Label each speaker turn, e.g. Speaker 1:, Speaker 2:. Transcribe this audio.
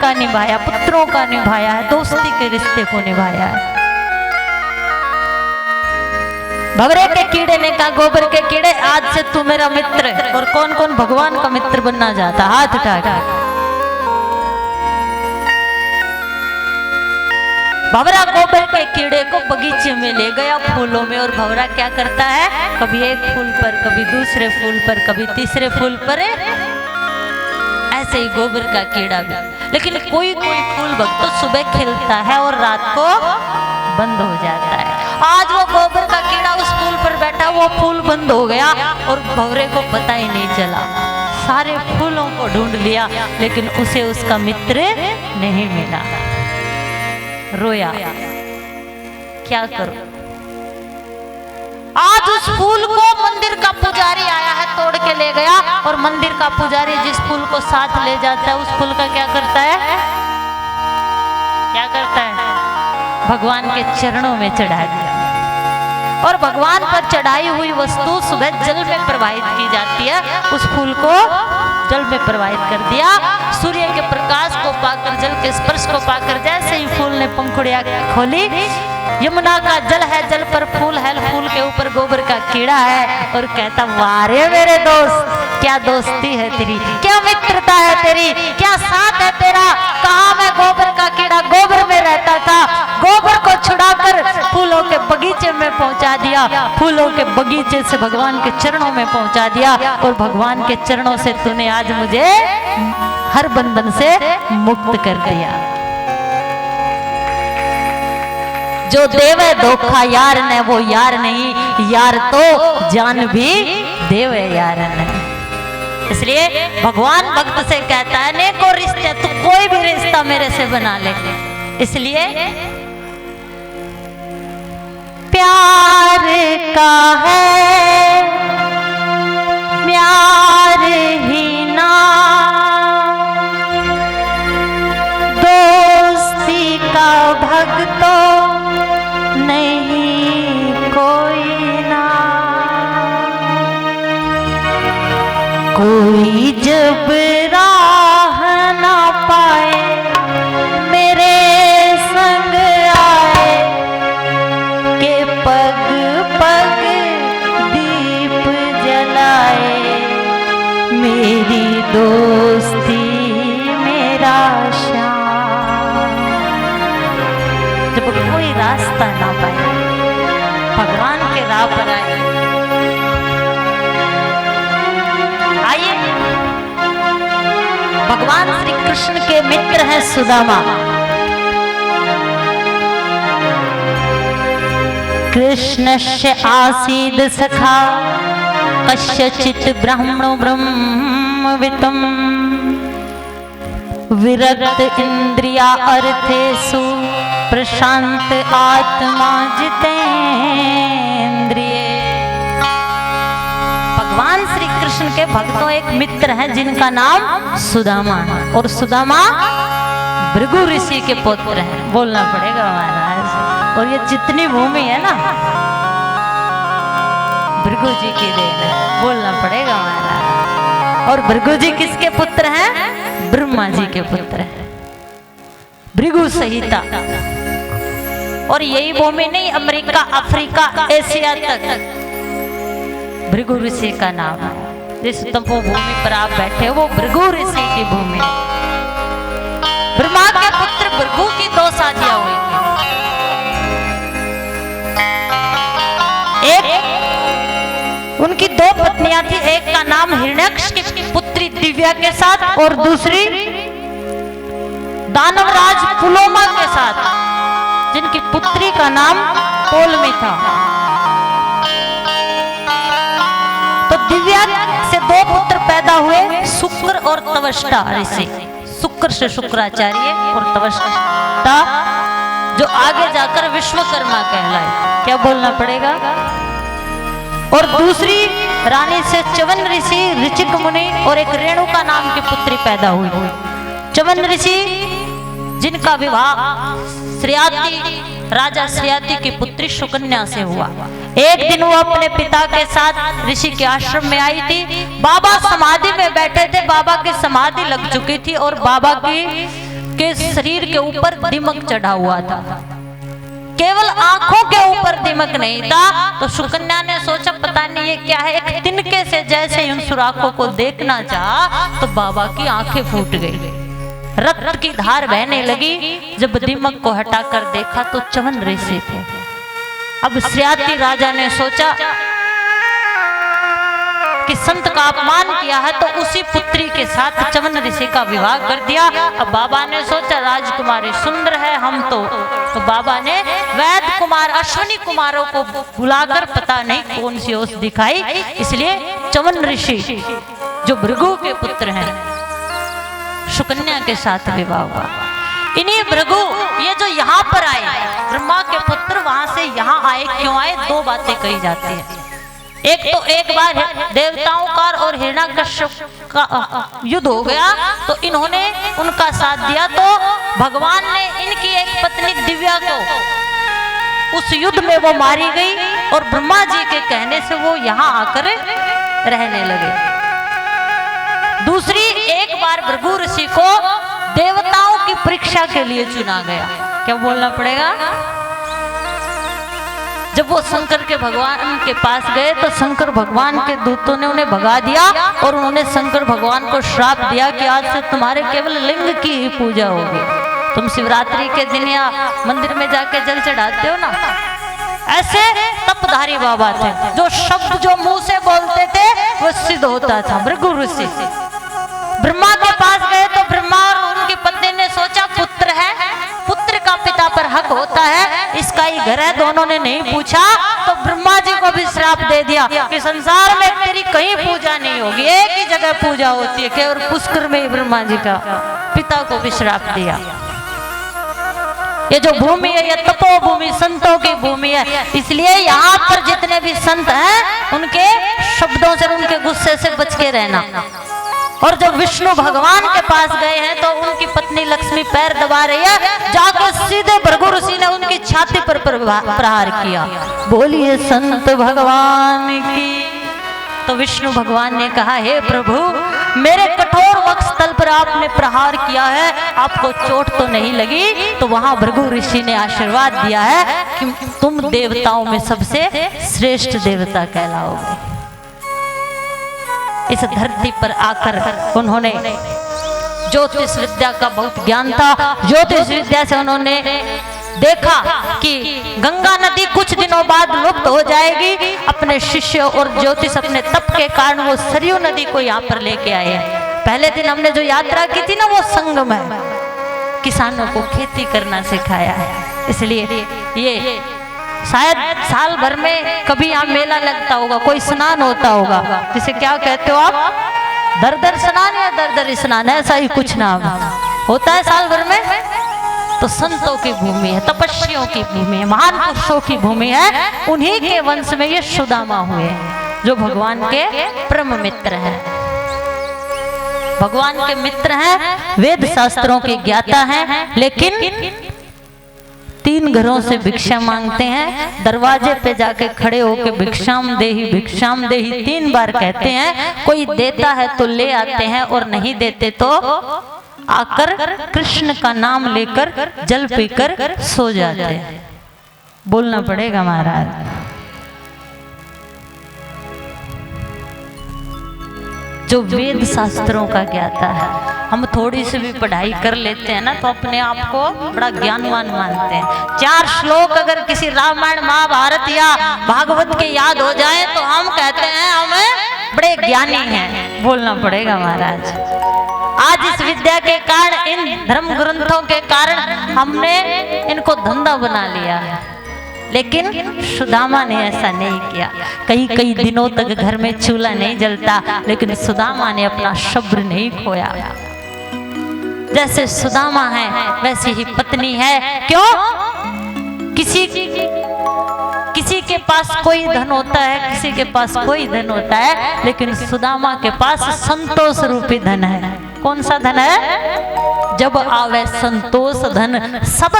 Speaker 1: का निभाया, पुत्रों का निभाया है, दोस्ती के रिश्ते को निभाया है। भंवरे के कीड़े ने कहा गोबर के कीड़े आज से तू मेरा मित्र है। और कौन कौन भगवान का मित्र बनना चाहता, हाथ उठा के। भंवरा गोबर के कीड़े को बगीचे में ले गया फूलों में, और भंवरा क्या करता है, कभी एक फूल पर, कभी दूसरे फूल पर, कभी तीसरे फूल पर, ऐसे ही गोबर का कीड़ा भी। लेकिन कोई कोई फूल भक्त तो सुबह खिलता है और रात को बंद हो जाता है। आज वो गोबर का कीड़ा उस फूल पर बैठा, वो फूल बंद हो गया और भंवरे को पता ही नहीं चला। सारे फूलों को ढूंढ लिया लेकिन उसे उसका मित्र नहीं मिला। रोया, क्या करूं। आज उस फूल को मंदिर का पुजारी आया है, तोड़ के ले गया, और मंदिर का पुजारी जिस फूल को साथ ले जाता है उस फूल का क्या करता है, क्या करता है, भगवान के चरणों में चढ़ा दिया। और भगवान पर चढ़ाई हुई वस्तु सुबह जल में प्रवाहित की जाती है, उस फूल को जल में प्रवाहित कर दिया। सूर्य के प्रकाश को पाकर, जल के स्पर्श को पाकर जैसे ही फूल ने पंखुड़ियां खोली, यमुना का जल है, जल पर फूल है, फूल के ऊपर गोबर का कीड़ा है, और कहता वारे मेरे दोस्त, क्या दोस्ती है तेरी, क्या मित्रता है तेरी, क्या साथ है तेरा। कहा मैं गोबर का कीड़ा गोबर में रहता था, गोबर को छुड़ाकर फूलों के बगीचे में पहुंचा दिया, फूलों के बगीचे से भगवान के चरणों में पहुंचा दिया, और भगवान के चरणों से तूने आज मुझे हर बंधन से मुक्त कर दिया। जो देवे धोखा यार ने वो यार नहीं, यार तो जान भी देवे यार नहीं। इसलिए भगवान भक्त से कहता है नेको रिश्ते, तू कोई भी रिश्ता मेरे से बना ले। इसलिए प्यार का है प्यार ही ना, दोस्ती का भक्तों नहीं कोई ना। कोई जब राह ना पाए मेरे संग आए, के पग पग दीप जलाए, मेरी दोस्ती मेरा श्याम। जब कोई रास्ता ना पाए भगवान के राह पर आए। आइए, भगवान श्री कृष्ण के मित्र हैं सुदामा। कृष्णस्य आसीद सखा कस्यचित् ब्राह्मणो ब्रह्मवितम्, विरक्त इंद्रिया अर्थेषु प्रशांत आत्मा जितेंद्रिय। भगवान श्री कृष्ण के भक्तों एक मित्र हैं जिनका नाम सुदामा है, और सुदामा भृगु ऋषि के पुत्र हैं। बोलना पड़ेगा महाराज। और ये जितनी भूमि है ना भृगु जी की देन है, बोलना पड़ेगा महाराज। और भृगु जी किसके पुत्र हैं, ब्रह्मा जी के पुत्र हैं, भृगु संहिता। और यही भूमि नहीं, अमेरिका, अफ्रीका, एशिया तक भृगु ऋषि का नाम है। जिस तपो भूमि पर आप बैठे हो वो भृगु ऋषि की भूमि है। ब्रह्मा के पुत्र भृगु की दो शादियां हुई थी। एक उनकी दो पत्नियां थी, एक का नाम हिरण्यक्ष की पुत्री दिव्या के साथ, और दूसरी दानवराज पुलोमा के साथ, जिनकी पुत्री का नाम टोलमी था। तो दिव्या से दो पुत्र पैदा हुए, शुक्र और तवष्टा ऋषि। शुक्र से शुक्राचार्य और तवष्टा जो आगे जाकर विश्वकर्मा कहलाए। क्या बोलना पड़ेगा। और दूसरी रानी से च्यवन ऋषि, ऋचिक मुनि और एक रेणुका नाम की पुत्री पैदा हुई। च्यवन ऋषि जिनका विवाह श्रेयाति, राजा श्रेयाति की पुत्री सुकन्या से हुआ। एक दिन वो अपने पिता के साथ ऋषि के आश्रम में आई थी। बाबा समाधि में बैठे थे, बाबा की समाधि लग चुकी थी और बाबा की के शरीर के ऊपर दिमक चढ़ा हुआ था, केवल आंखों के ऊपर दिमक नहीं था। तो सुकन्या ने सोचा पता नहीं ये क्या है, एक तिनके से जैसे उन सुराखों को देखना चाहा तो बाबा की आंखें फूट गई, रक्त की धार बहने लगी। जब दिमक को हटाकर देखा तो चमन ऋषि थे। अब श्याति राजा ने सोचा कि संत का अपमान किया है तो उसी पुत्री के साथ चमन ऋषि का विवाह कर दिया। अब बाबा ने सोचा राजकुमारी सुंदर है, हम तो बाबा ने वैद कुमार अश्विनी कुमारों को बुलाकर पता नहीं कौन सी ओस दिखाई, इसलिए चमन ऋषि जो भृगु के पुत्र हैं सुकन्या के साथ विवाह हुआ। इन्हीं भृगु ये जो यहाँ पर आए, ब्रह्मा के पुत्र वहां से यहाँ आए, क्यों आए? दो बातें कही जाती है। एक बार देवताओं का और हिरण्यकश्यप का युद्ध हो गया तो इन्होंने उनका साथ दिया, तो भगवान ने इनकी एक पत्नी दिव्या को उस युद्ध में वो मारी गई और ब्रह्मा जी के कहने से वो यहाँ आकर रहने लगे। दूसरी, एक बार भृगु ऋषि को देवताओं की परीक्षा के लिए चुना गया। क्या बोलना पड़ेगा? जब वो शंकर के भगवान के पास गए तो शंकर भगवान के दूतों ने उन्हें भगा दिया और उन्होंने शंकर भगवान को श्राप दिया कि आज से तुम्हारे केवल लिंग की ही पूजा होगी। तुम शिवरात्रि के दिन या मंदिर में जाके जल चढ़ाते हो ना, ऐसे तपधारी बाबा थे, जो शब्द जो मुंह से बोलते थे वो सिद्ध होता था। भृगु ऋषि ब्रह्मा के पास गए तो ब्रह्मा और उनकी पत्नी ने सोचा पुत्र है, पुत्र का पिता पर हक होता है, इसका ही घर है। दोनों ने नहीं पूछा तो ब्रह्मा जी को भी श्राप दे दिया कि संसार में तेरी कहीं पूजा नहीं होगी, एक ही जगह पूजा होती है, केवल पुष्कर में ही ब्रह्मा जी का पिता को भी श्राप दिया। ये जो भूमि है ये तपोभूमि, संतों की भूमि है, इसलिए यहाँ पर जितने भी संत हैं उनके शब्दों से, उनके गुस्से से बच के रहना। और जब विष्णु भगवान के पास गए हैं तो उनकी पत्नी लक्ष्मी पैर दबा रही है, जाकर सीधे भृगु ऋषि ने उनकी छाती पर प्रहार किया। बोलिए संत भगवान की। तो विष्णु भगवान ने कहा, हे प्रभु, मेरे कठोर वक्षस्थल पर आपने प्रहार किया है, आपको चोट तो नहीं लगी? तो वहां भृगु ऋषि ने आशीर्वाद दिया है कि तुम देवताओं में सबसे श्रेष्ठ देवता कहलाओगे। इस धरती पर आकर उन्होंने ज्योतिष विद्या का बहुत ज्ञान था। ज्योतिष विद्या से उन्होंने देखा कि गंगा नदी कुछ दिनों बाद लुप्त हो जाएगी। अपने शिष्य और ज्योतिष अपने तप के कारण वो सरयू नदी को यहाँ पर लेके आए हैं। पहले दिन हमने जो यात्रा की थी ना, वो संगम है, किसानों को खेती करना सिखाया है। इसलिए ये शायद साल भर में कभी यहाँ मेला लगता होगा, कोई स्नान होता होगा, जिसे क्या कहते हो आप, दरदर स्नान या दरदर स्नान, ऐसा ही कुछ नाम होता है साल भर में। तो संतों की भूमि है, तपस्वियों की भूमि है, महान पुरुषों की भूमि है। उन्हीं के वंश में ये सुदामा हुए जो भगवान के परम मित्र हैं, भगवान के मित्र हैं, वेद शास्त्रों के ज्ञाता हैं, लेकिन 3 घरों से भिक्षा मांगते हैं। दरवाजे पे जाके खड़े होके भिक्षाम देही 3 बार कहते हैं। कोई देता है तो ले आते हैं और नहीं देते तो आकर कृष्ण का नाम लेकर जल पीकर सो जाते हैं। बोलना पड़ेगा महाराज। जो वेद शास्त्रों का ज्ञाता है, हम थोड़ी सी भी पढ़ाई कर लेते हैं ना तो अपने आप को बड़ा ज्ञानवान मानते हैं। 4 श्लोक अगर किसी रामायण महाभारत या भागवत के याद हो जाए तो हम कहते हैं हमें बड़े ज्ञानी हैं। बोलना पड़ेगा महाराज। आज इस विद्या के कारण, इन धर्म ग्रंथों के कारण हमने इनको धंधा बना लिया है, लेकिन सुदामा ने ऐसा नहीं किया। कई दिनों तक घर में चूल्हा नहीं जलता, लेकिन सुदामा ने अपना सब्र नहीं खोया। जैसे सुदामा है वैसी ही पत्नी है। क्यों? किसी के पास कोई धन होता है, किसी के पास कोई धन होता है, लेकिन सुदामा के पास संतोष रूपी धन है। कौन सा धन है? जब आवे संतोष धन सब